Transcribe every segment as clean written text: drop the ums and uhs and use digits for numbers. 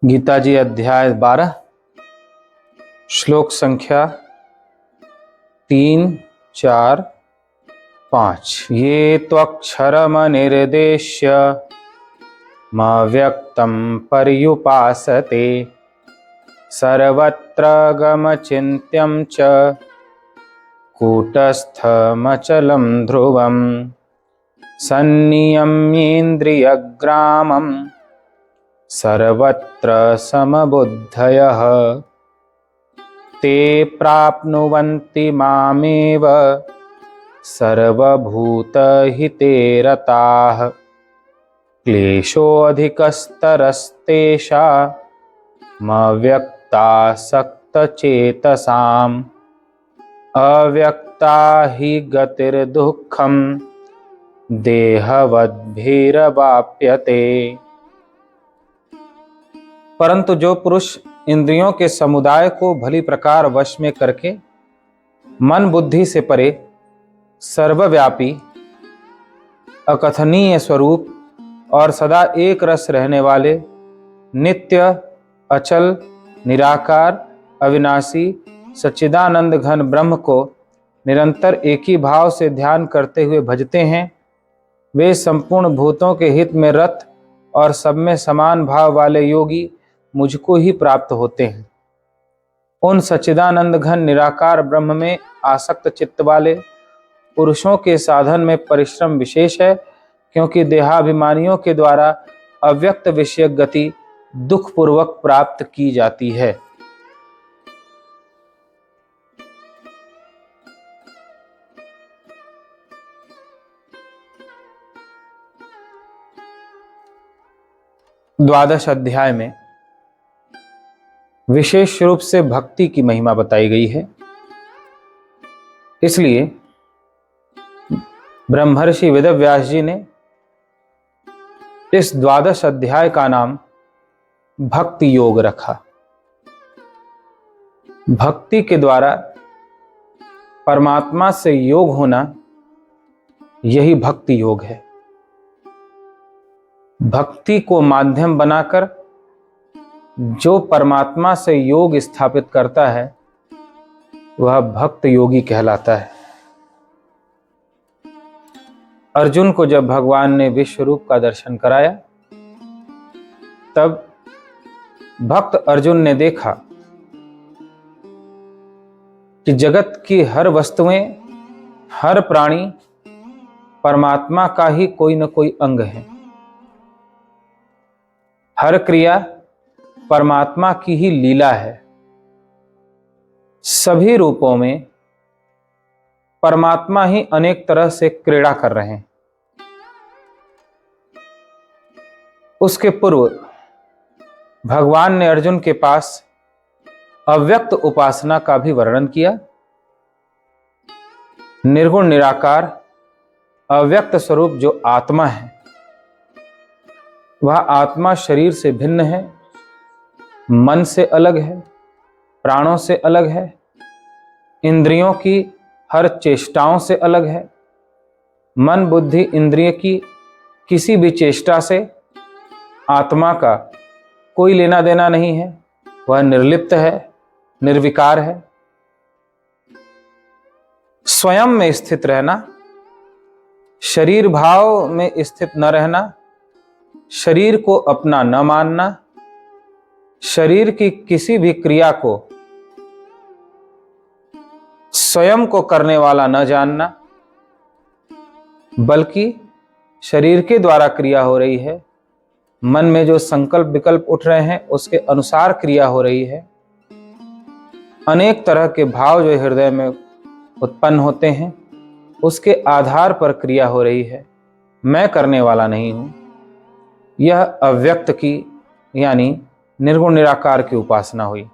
गीता जी अध्याय 12 श्लोक संख्या 3, 4, 5। ये त्वक्षरमनिर्देश्य मव्यक्तं पर्युपासते सर्वत्र गमचिन्त्यं च कूटस्थमचलं ध्रुवं सन्नियम्येन्द्रियग्रामं सर्वत्र समबुद्धयः ते प्राप्नुवन्ति मामेव सर्वभूतहिते रताः क्लेशोऽधिकस्तरस्तेषामव्यक्तासक्तचेतसाम् अव्यक्ता हि गतिर्दुःखं देहवद्भिरवाप्यते। परंतु जो पुरुष इंद्रियों के समुदाय को भली प्रकार वश में करके मन बुद्धि से परे सर्वव्यापी अकथनीय स्वरूप और सदा एक रस रहने वाले नित्य अचल निराकार अविनाशी सच्चिदानंद घन ब्रह्म को निरंतर एक ही भाव से ध्यान करते हुए भजते हैं, वे संपूर्ण भूतों के हित में रत और सब में समान भाव वाले योगी मुझको ही प्राप्त होते हैं। उन सच्चिदानंद घन निराकार ब्रह्म में आसक्त चित्त वाले पुरुषों के साधन में परिश्रम विशेष है, क्योंकि देहाभिमानियों के द्वारा अव्यक्त विषयक गति दुखपूर्वक प्राप्त की जाती है। द्वादश अध्याय में विशेष रूप से भक्ति की महिमा बताई गई है। इसलिए ब्रह्मर्षि वेदव्यास जी ने इस द्वादश अध्याय का नाम भक्ति योग रखा। भक्ति के द्वारा परमात्मा से योग होना, यही भक्ति योग है। भक्ति को माध्यम बनाकर जो परमात्मा से योग स्थापित करता है वह भक्त योगी कहलाता है। अर्जुन को जब भगवान ने विश्व रूप का दर्शन कराया, तब भक्त अर्जुन ने देखा कि जगत की हर वस्तुएं, हर प्राणी परमात्मा का ही कोई न कोई अंग है। हर क्रिया परमात्मा की ही लीला है। सभी रूपों में परमात्मा ही अनेक तरह से क्रीड़ा कर रहे हैं। उसके पूर्व भगवान ने अर्जुन के पास अव्यक्त उपासना का भी वर्णन किया। निर्गुण निराकार अव्यक्त स्वरूप जो आत्मा है, वह आत्मा शरीर से भिन्न है, मन से अलग है, प्राणों से अलग है, इंद्रियों की हर चेष्टाओं से अलग है। मन बुद्धि इंद्रिय की किसी भी चेष्टा से आत्मा का कोई लेना देना नहीं है। वह निर्लिप्त है, निर्विकार है। स्वयं में स्थित रहना, शरीर भाव में स्थित न रहना, शरीर को अपना न मानना, शरीर की किसी भी क्रिया को स्वयं को करने वाला न जानना, बल्कि शरीर के द्वारा क्रिया हो रही है, मन में जो संकल्प विकल्प उठ रहे हैं उसके अनुसार क्रिया हो रही है। अनेक तरह के भाव जो हृदय में उत्पन्न होते हैं, उसके आधार पर क्रिया हो रही है। मैं करने वाला नहीं हूं। यह अव्यक्त की यानी निर्गुण निराकार की उपासना हुई।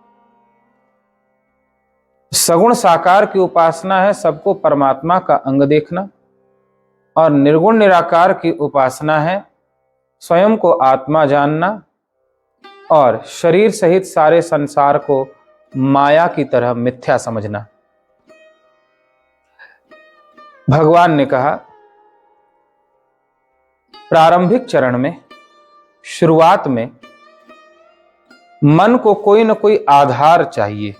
सगुण साकार की उपासना है सबको परमात्मा का अंग देखना, और निर्गुण निराकार की उपासना है स्वयं को आत्मा जानना और शरीर सहित सारे संसार को माया की तरह मिथ्या समझना। भगवान ने कहा, प्रारंभिक चरण में, शुरुआत में मन को कोई न कोई आधार चाहिए,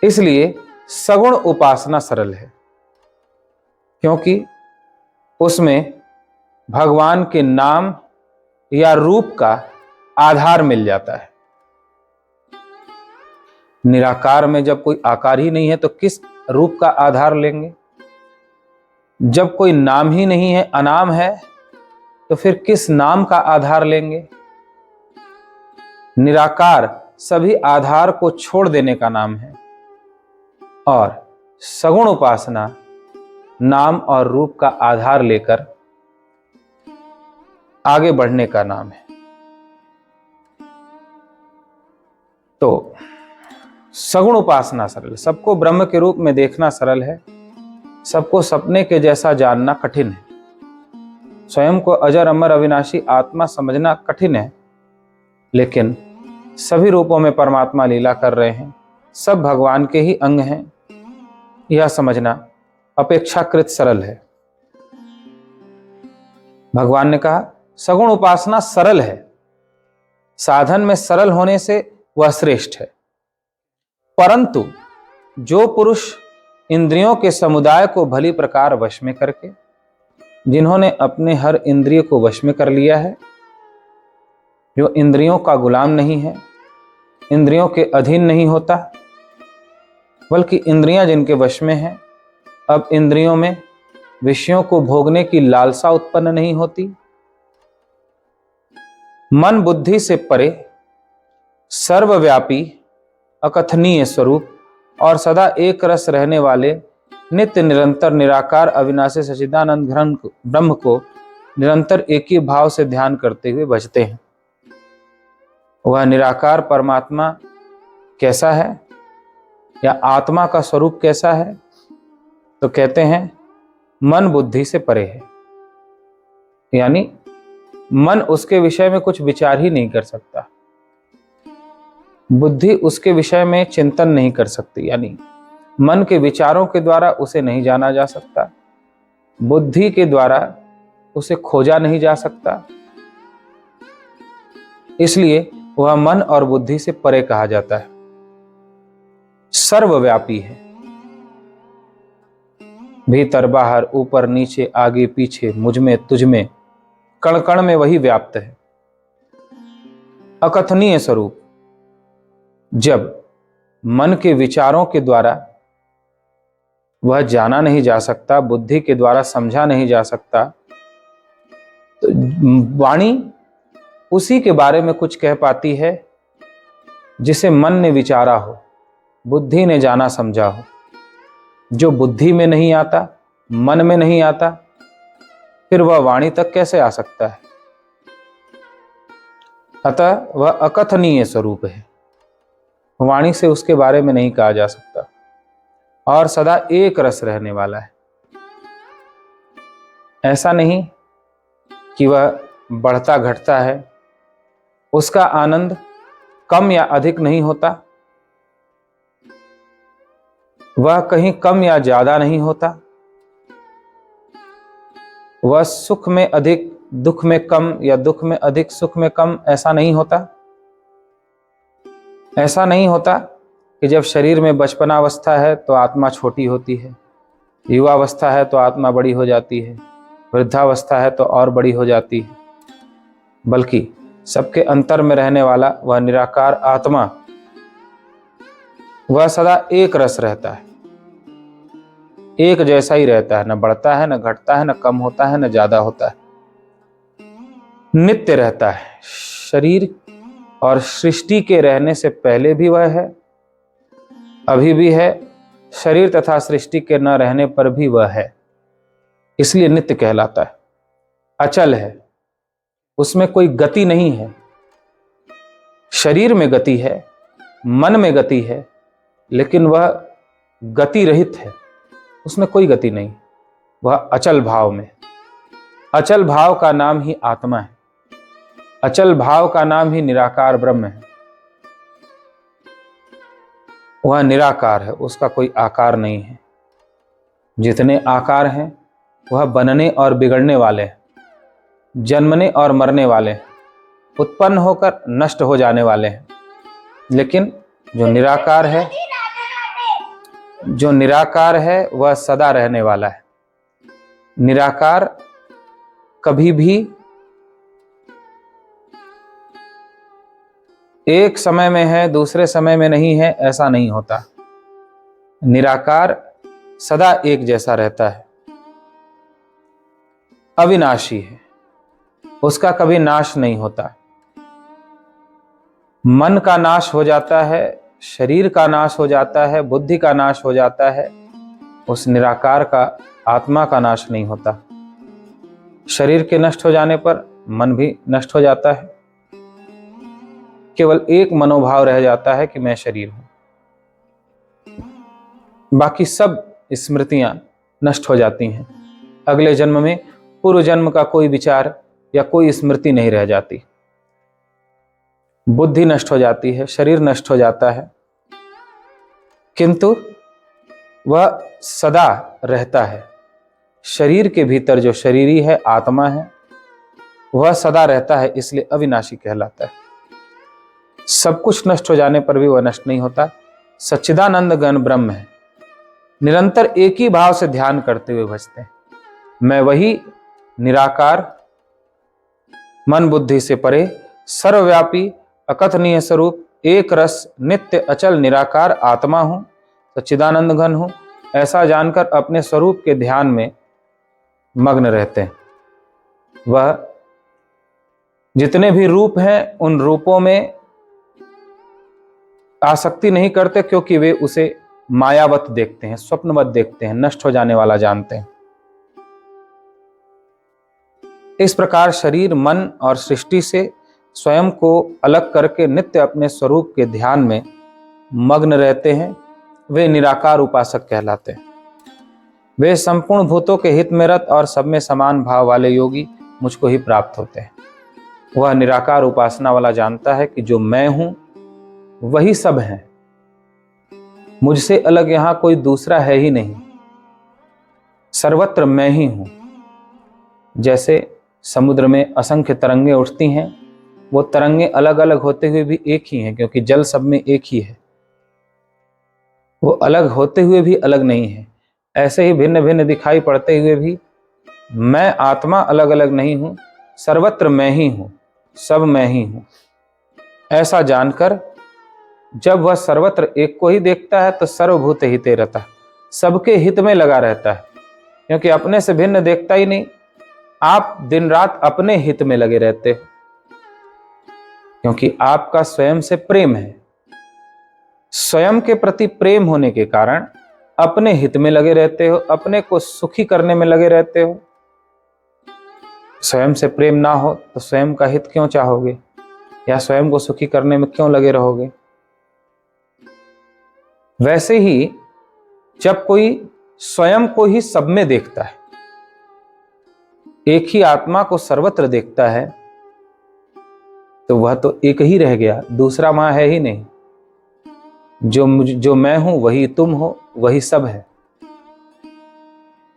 इसलिए सगुण उपासना सरल है, क्योंकि उसमें भगवान के नाम या रूप का आधार मिल जाता है। निराकार में जब कोई आकार ही नहीं है तो किस रूप का आधार लेंगे? जब कोई नाम ही नहीं है, अनाम है, तो फिर किस नाम का आधार लेंगे? निराकार सभी आधार को छोड़ देने का नाम है और सगुण उपासना नाम और रूप का आधार लेकर आगे बढ़ने का नाम है। तो सगुण उपासना सरल है, सबको ब्रह्म के रूप में देखना सरल है, सबको सपने के जैसा जानना कठिन है, स्वयं को अजर अमर अविनाशी आत्मा समझना कठिन है, लेकिन सभी रूपों में परमात्मा लीला कर रहे हैं, सब भगवान के ही अंग हैं, यह समझना अपेक्षाकृत सरल है। भगवान ने कहा सगुण उपासना सरल है, साधन में सरल होने से वह श्रेष्ठ है, परंतु जो पुरुष इंद्रियों के समुदाय को भली प्रकार वश में करके, जिन्होंने अपने हर इंद्रिय को वश में कर लिया है, जो इंद्रियों का गुलाम नहीं है, इंद्रियों के अधीन नहीं होता, बल्कि इंद्रियां जिनके वश में हैं, अब इंद्रियों में विषयों को भोगने की लालसा उत्पन्न नहीं होती, मन बुद्धि से परे सर्वव्यापी अकथनीय स्वरूप और सदा एक रस रहने वाले नित्य निरंतर निराकार अविनाशी सच्चिदानंद घन ब्रह्म को निरंतर एक ही भाव से ध्यान करते हुए भजते हैं। वह निराकार परमात्मा कैसा है या आत्मा का स्वरूप कैसा है? तो कहते हैं मन बुद्धि से परे है, यानी मन उसके विषय में कुछ विचार ही नहीं कर सकता, बुद्धि उसके विषय में चिंतन नहीं कर सकती, यानी मन के विचारों के द्वारा उसे नहीं जाना जा सकता, बुद्धि के द्वारा उसे खोजा नहीं जा सकता, इसलिए वह मन और बुद्धि से परे कहा जाता है। सर्वव्यापी है, भीतर बाहर ऊपर नीचे आगे पीछे मुझ में तुझ में कण कण में वही व्याप्त है। अकथनीय स्वरूप, जब मन के विचारों के द्वारा वह जाना नहीं जा सकता, बुद्धि के द्वारा समझा नहीं जा सकता, तो वाणी उसी के बारे में कुछ कह पाती है जिसे मन ने विचारा हो, बुद्धि ने जाना समझा हो। जो बुद्धि में नहीं आता, मन में नहीं आता, फिर वह वाणी तक कैसे आ सकता है? अतः वह अकथनीय स्वरूप है, वाणी से उसके बारे में नहीं कहा जा सकता और सदा एक रस रहने वाला है। ऐसा नहीं कि वह बढ़ता घटता है, उसका आनंद कम या अधिक नहीं होता, वह कहीं कम या ज्यादा नहीं होता, वह सुख में अधिक दुख में कम या दुख में अधिक सुख में कम ऐसा नहीं होता। ऐसा नहीं होता कि जब शरीर में बचपनावस्था है तो आत्मा छोटी होती है, युवावस्था है तो आत्मा बड़ी हो जाती है, वृद्धावस्था है तो और बड़ी हो जाती है, बल्कि सबके अंतर में रहने वाला वह निराकार आत्मा, वह सदा एक रस रहता है, एक जैसा ही रहता है, न बढ़ता है, न घटता है, न कम होता है, न ज्यादा होता है, नित्य रहता है। शरीर और सृष्टि के रहने से पहले भी वह है, अभी भी है, शरीर तथा सृष्टि के न रहने पर भी वह है, इसलिए नित्य कहलाता है। अचल है, उसमें कोई गति नहीं है। शरीर में गति है, मन में गति है, लेकिन वह गति रहित है, उसमें कोई गति नहीं, वह अचल भाव में। अचल भाव का नाम ही आत्मा है, अचल भाव का नाम ही निराकार ब्रह्म है। वह निराकार है, उसका कोई आकार नहीं है। जितने आकार हैं वह बनने और बिगड़ने वाले हैं, जन्मने और मरने वाले हैं, उत्पन्न होकर नष्ट हो जाने वाले हैं, लेकिन जो निराकार है वह सदा रहने वाला है। निराकार कभी भी एक समय में है दूसरे समय में नहीं है, ऐसा नहीं होता। निराकार सदा एक जैसा रहता है, अविनाशी है, उसका कभी नाश नहीं होता। मन का नाश हो जाता है, शरीर का नाश हो जाता है, बुद्धि का नाश हो जाता है, उस निराकार का, आत्मा का नाश नहीं होता। शरीर के नष्ट हो जाने पर मन भी नष्ट हो जाता है, केवल एक मनोभाव रह जाता है कि मैं शरीर हूं। बाकी सब स्मृतियां नष्ट हो जाती हैं। अगले जन्म में पूर्व जन्म का कोई विचार या कोई स्मृति नहीं रह जाती। बुद्धि नष्ट हो जाती है, शरीर नष्ट हो जाता है, किंतु वह सदा रहता है। शरीर के भीतर जो शरीरी है, आत्मा है, वह सदा रहता है, इसलिए अविनाशी कहलाता है। सब कुछ नष्ट हो जाने पर भी वह नष्ट नहीं होता। सच्चिदानंद घन ब्रह्म है, निरंतर एक ही भाव से ध्यान करते हुए भजते हैं। मैं वही निराकार, मन बुद्धि से परे, सर्वव्यापी, अकथनीय स्वरूप, एक रस, नित्य अचल निराकार आत्मा हूं, सच्चिदानंद घन हूं। ऐसा जानकर अपने स्वरूप के ध्यान में मग्न रहते हैं। वह जितने भी रूप हैं उन रूपों में आसक्ति नहीं करते, क्योंकि वे उसे मायावत देखते हैं, स्वप्नवत देखते हैं, नष्ट हो जाने वाला जानते हैं। इस प्रकार शरीर, मन और सृष्टि से स्वयं को अलग करके नित्य अपने स्वरूप के ध्यान में मग्न रहते हैं, वे निराकार उपासक कहलाते हैं। वे संपूर्ण भूतों के हित में रत और सब में समान भाव वाले योगी मुझको ही प्राप्त होते हैं। वह निराकार उपासना वाला जानता है कि जो मैं हूं वही सब है, मुझसे अलग यहां कोई दूसरा है ही नहीं, सर्वत्र मैं ही हूं। जैसे समुद्र में असंख्य तरंगे उठती हैं, वो तरंगे अलग अलग होते हुए भी एक ही हैं, क्योंकि जल सब में एक ही है, वो अलग होते हुए भी अलग नहीं है। ऐसे ही भिन्न भिन्न दिखाई पड़ते हुए भी मैं आत्मा अलग अलग नहीं हूं, सर्वत्र मैं ही हूं, सब मैं ही हूं। ऐसा जानकर जब वह सर्वत्र एक को ही देखता है तो सर्वभूत हिते रहता, सबके हित में लगा रहता है, क्योंकि अपने से भिन्न देखता ही नहीं। आप दिन रात अपने हित में लगे रहते हो, क्योंकि आपका स्वयं से प्रेम है। स्वयं के प्रति प्रेम होने के कारण अपने हित में लगे रहते हो, अपने को सुखी करने में लगे रहते हो। स्वयं से प्रेम ना हो तो स्वयं का हित क्यों चाहोगे, या स्वयं को सुखी करने में क्यों लगे रहोगे। वैसे ही जब कोई स्वयं को ही सब में देखता है, एक ही आत्मा को सर्वत्र देखता है, तो वह तो एक ही रह गया, दूसरा वहां है ही नहीं। जो मैं हूं वही तुम हो, वही सब है।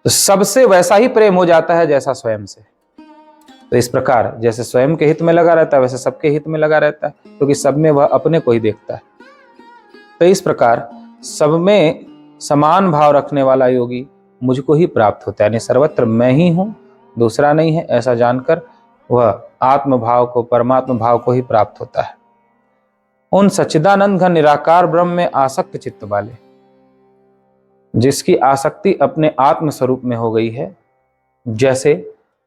तो सबसे वैसा ही प्रेम हो जाता है जैसा स्वयं से। तो इस प्रकार जैसे स्वयं के हित में लगा रहता है, वैसे सबके हित में लगा रहता है, क्योंकि सब में वह अपने को ही देखता है। तो इस प्रकार सब में समान भाव रखने वाला योगी मुझको ही प्राप्त होता है, यानी सर्वत्र मैं ही हूं, दूसरा नहीं है। ऐसा जानकर वह आत्म भाव को, परमात्म भाव को ही प्राप्त होता है। उन सच्चिदानंद घन निराकार ब्रह्म में आसक्त चित्त वाले, जिसकी आसक्ति अपने आत्म स्वरूप में हो गई है, जैसे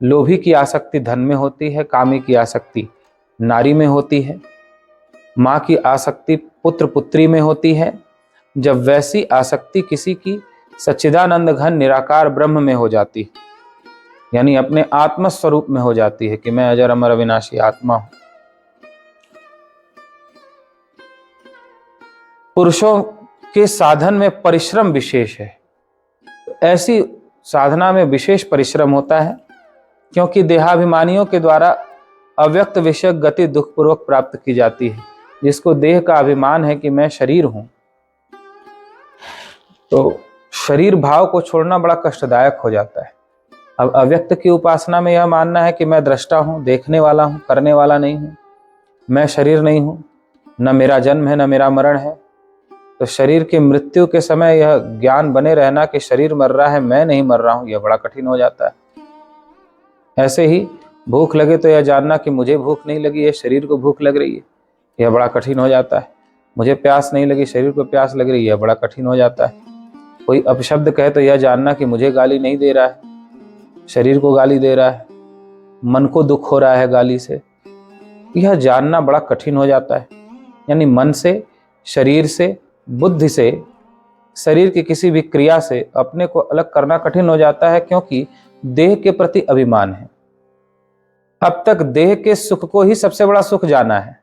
लोभी की आसक्ति धन में होती है, कामी की आसक्ति नारी में होती है, माँ की आसक्ति पुत्र पुत्री में होती है, जब वैसी आसक्ति किसी की सच्चिदानंद घन निराकार ब्रह्म में हो जाती है, यानी अपने आत्म स्वरूप में हो जाती है कि मैं अजर अमर अविनाशी आत्मा हूं। पुरुषों के साधन में परिश्रम विशेष है, तो ऐसी साधना में विशेष परिश्रम होता है, क्योंकि देहाभिमानियों के द्वारा अव्यक्त विषय गति दुखपूर्वक प्राप्त की जाती है। जिसको देह का अभिमान है कि मैं शरीर हूं, तो शरीर भाव को छोड़ना बड़ा कष्टदायक हो जाता है। अब अव्यक्त की उपासना में यह मानना है कि मैं दृष्टा हूं, देखने वाला हूं, करने वाला नहीं हूं, मैं शरीर नहीं हूँ, न मेरा जन्म है न मेरा मरण है, तो शरीर की मृत्यु के समय यह ज्ञान बने रहना कि शरीर मर रहा है, मैं नहीं मर रहा हूँ, यह बड़ा कठिन हो जाता है। ऐसे ही भूख लगे तो यह जानना कि मुझे भूख नहीं लगी है, शरीर को भूख लग रही है, यह बड़ा कठिन हो जाता है। मुझे प्यास नहीं लगी, शरीर को प्यास लग रही है, यह बड़ा कठिन हो जाता है। कोई अपशब्द कहे तो यह जानना कि मुझे गाली नहीं दे रहा है, शरीर को गाली दे रहा है, मन को दुख हो रहा है गाली से, यह जानना बड़ा कठिन हो जाता है। यानी मन से, शरीर से, बुद्धि से, शरीर की किसी भी क्रिया से अपने को अलग करना कठिन हो जाता है, क्योंकि देह के प्रति अभिमान है। अब तक देह के सुख को ही सबसे बड़ा सुख जाना है,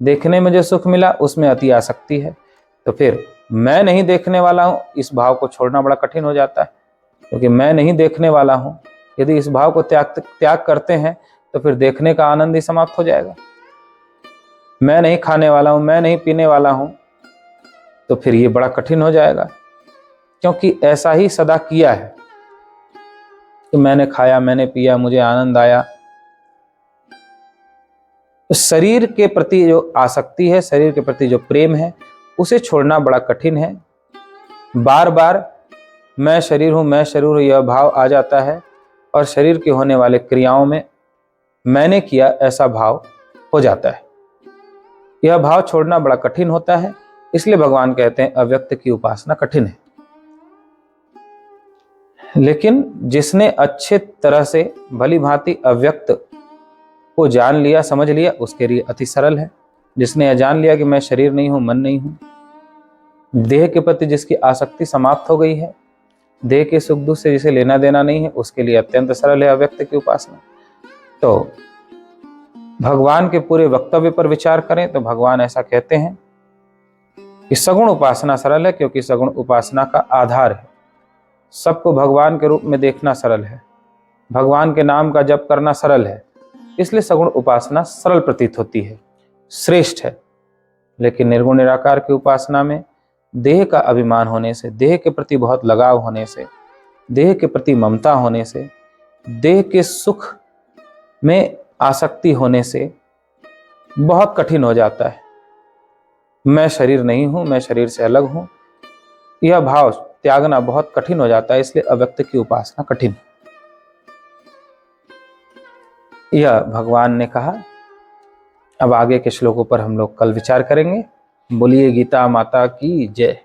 देखने में जो सुख मिला उसमें अति आसक्ति है, तो फिर मैं नहीं देखने वाला हूं, इस भाव को छोड़ना बड़ा कठिन हो जाता है। क्योंकि मैं नहीं देखने वाला हूं, यदि इस भाव को त्याग करते हैं तो फिर देखने का आनंद ही समाप्त हो जाएगा। मैं नहीं खाने वाला हूं, मैं नहीं पीने वाला हूं, तो फिर ये बड़ा कठिन हो जाएगा, क्योंकि ऐसा ही सदा किया है कि मैंने खाया, मैंने पिया, मुझे आनंद आया। तो शरीर के प्रति जो आसक्ति है, शरीर के प्रति जो प्रेम है, उसे छोड़ना बड़ा कठिन है। बार बार मैं शरीर हूं, मैं शरीर हूं, यह भाव आ जाता है और शरीर के होने वाले क्रियाओं में मैंने किया ऐसा भाव हो जाता है। यह भाव छोड़ना बड़ा कठिन होता है, इसलिए भगवान कहते हैं अव्यक्त की उपासना कठिन है। लेकिन जिसने अच्छे तरह से भली भांति अव्यक्त को जान लिया, समझ लिया, उसके लिए अति सरल है। जिसने यह जान लिया कि मैं शरीर नहीं हूं, मन नहीं हूं, देह के प्रति जिसकी आसक्ति समाप्त हो गई है, देह के सुख दुख से जिसे लेना देना नहीं है, उसके लिए अत्यंत सरल है अव्यक्त की उपासना। तो भगवान के पूरे वक्तव्य पर विचार करें तो भगवान ऐसा कहते हैं कि सगुण उपासना सरल है, क्योंकि सगुण उपासना का आधार है। सबको भगवान के रूप में देखना सरल है, भगवान के नाम का जप करना सरल है, इसलिए सगुण उपासना सरल प्रतीत होती है, श्रेष्ठ है। लेकिन निर्गुण निराकार की उपासना में देह का अभिमान होने से, देह के प्रति बहुत लगाव होने से, देह के प्रति ममता होने से, देह के सुख में आसक्ति होने से बहुत कठिन हो जाता है। मैं शरीर नहीं हूं, मैं शरीर से अलग हूं, यह भाव त्यागना बहुत कठिन हो जाता है, इसलिए अव्यक्त की उपासना कठिन। यह भगवान ने कहा। अब आगे के श्लोकों पर हम लोग कल विचार करेंगे। बोलिए गीता माता की जय।